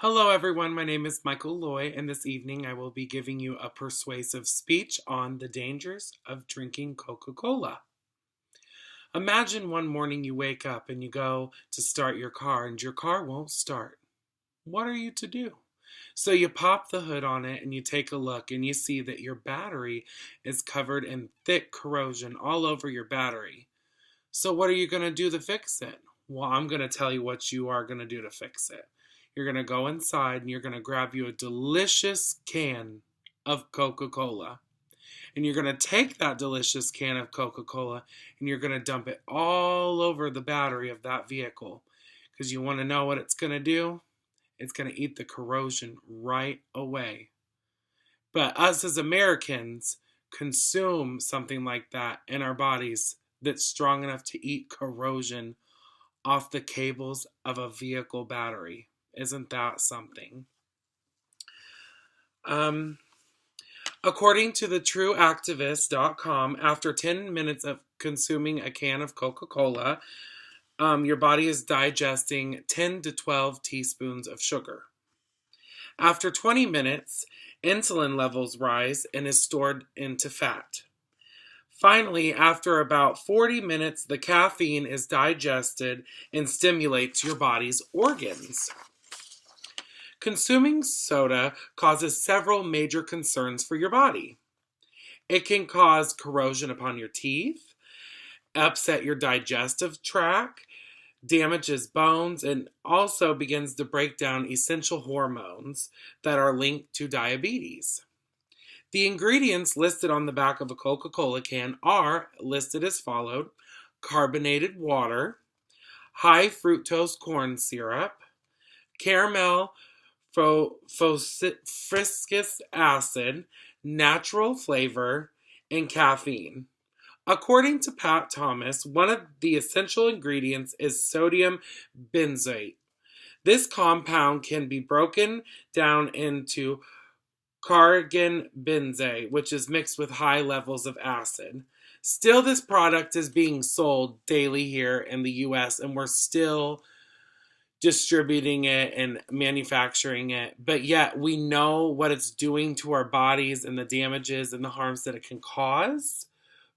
Hello, everyone. My name is Michael Loy, and this evening I will be giving you a persuasive speech on the dangers of drinking Coca Cola. Imagine one morning you wake up and you go to start your car, and your car won't start. What are you to do? So you pop the hood on it and you take a look, and you see that your battery is covered in thick corrosion all over your battery. So, what are you going to do to fix it? Well, I'm going to tell you what you are going to do to fix it. You're going to go inside and you're going to grab you a delicious can of Coca Cola. And you're going to take that delicious can of Coca Cola and you're going to dump it all over the battery of that vehicle. Because you want to know what it's going to do? It's going to eat the corrosion right away. But us as Americans consume something like that in our bodies that's strong enough to eat corrosion off the cables of a vehicle battery. Isn't that something? According to the trueactivist.com, after 10 minutes of consuming a can of Coca-Cola, your body is digesting 10 to 12 teaspoons of sugar. After 20 minutes, insulin levels rise and is stored into fat. Finally, after about 40 minutes, the caffeine is digested and stimulates your body's organs. Consuming soda causes several major concerns for your body. It can cause corrosion upon your teeth, upset your digestive tract, damages bones, and also begins to break down essential hormones that are linked to diabetes. The ingredients listed on the back of a Coca-Cola can are listed as follows: carbonated water, high fructose corn syrup, caramel phosphoric acid, natural flavor, and caffeine. According to Pat Thomas, one of the essential ingredients is sodium benzoate. This compound can be broken down into carrageenan benzoate, which is mixed with high levels of acid. Still, this product is being sold daily here in the US, and we're still distributing it and manufacturing it, but yet we know what it's doing to our bodies and the damages and the harms that it can cause,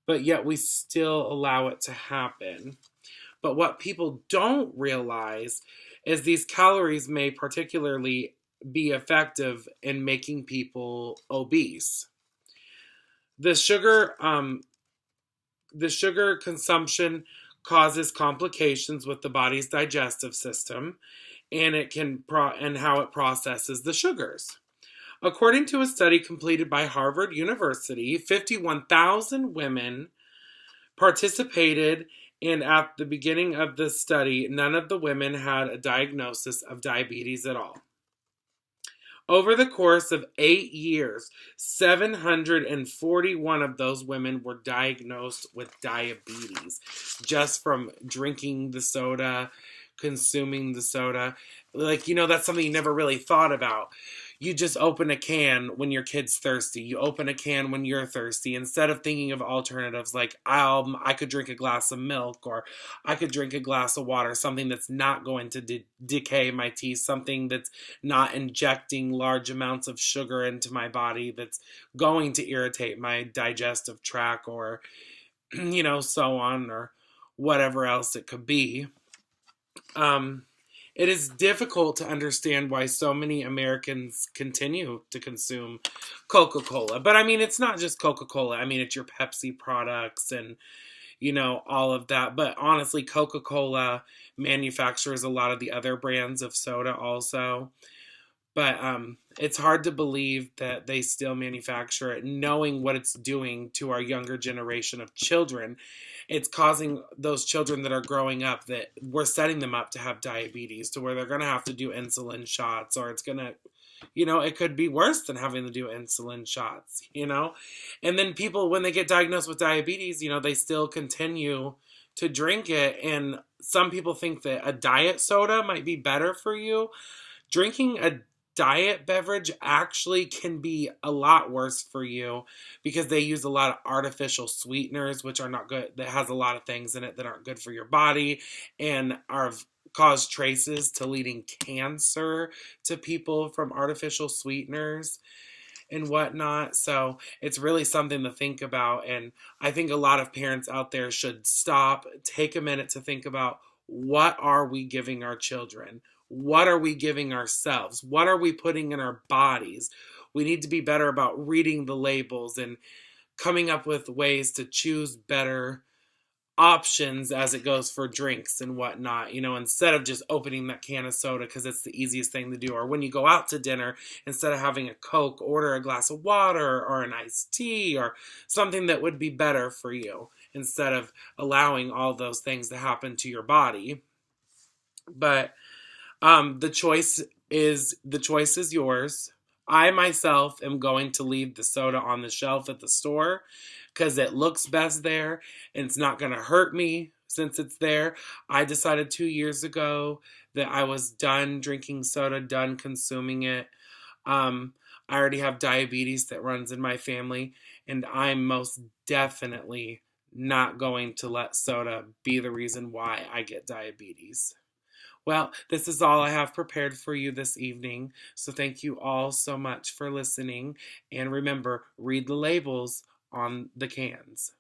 but yet we still allow it to happen. But what people don't realize is these calories may particularly be effective in making people obese. The sugar consumption causes complications with the body's digestive system, and and how it processes the sugars. According to a study completed by Harvard University, 51,000 women participated, and at the beginning of the study, none of the women had a diagnosis of diabetes at all. Over the course of 8 years, 741 of those women were diagnosed with diabetes just from drinking the soda, consuming the soda. That's something you never really thought about. You just open a can when your kid's thirsty. You open a can when you're thirsty. Instead of thinking of alternatives like I could drink a glass of milk, or I could drink a glass of water, something that's not going to decay my teeth, something that's not injecting large amounts of sugar into my body that's going to irritate my digestive tract, or, so on, or whatever else it could be. It is difficult to understand why so many Americans continue to consume Coca-Cola. But I mean, it's not just Coca-Cola. I mean, it's your Pepsi products and, all of that. But honestly, Coca-Cola manufactures a lot of the other brands of soda also. But it's hard to believe that they still manufacture it, knowing what it's doing to our younger generation of children. It's causing those children that are growing up, that we're setting them up to have diabetes, to where they're going to have to do insulin shots, or it's going to, it could be worse than having to do insulin shots, And then people, when they get diagnosed with diabetes, they still continue to drink it. And some people think that a diet soda might be better for you. Drinking a diet beverage actually can be a lot worse for you, because they use a lot of artificial sweeteners, which are not good, that has a lot of things in it that aren't good for your body and are cause traces to leading cancer to people from artificial sweeteners and whatnot. So it's really something to think about. And I think a lot of parents out there should stop, take a minute to think about, what are we giving our children? What are we giving ourselves? What are we putting in our bodies? We need to be better about reading the labels and coming up with ways to choose better options as it goes for drinks and whatnot, instead of just opening that can of soda because it's the easiest thing to do. Or when you go out to dinner, instead of having a Coke, order a glass of water or an iced tea or something that would be better for you, instead of allowing all those things to happen to your body. But the choice is yours. I myself am going to leave the soda on the shelf at the store because it looks best there and it's not going to hurt me since it's there. I decided 2 years ago that I was done drinking soda, done consuming it. I already have diabetes that runs in my family, and I'm most definitely not going to let soda be the reason why I get diabetes. Well, this is all I have prepared for you this evening. So thank you all so much for listening. And remember, read the labels on the cans.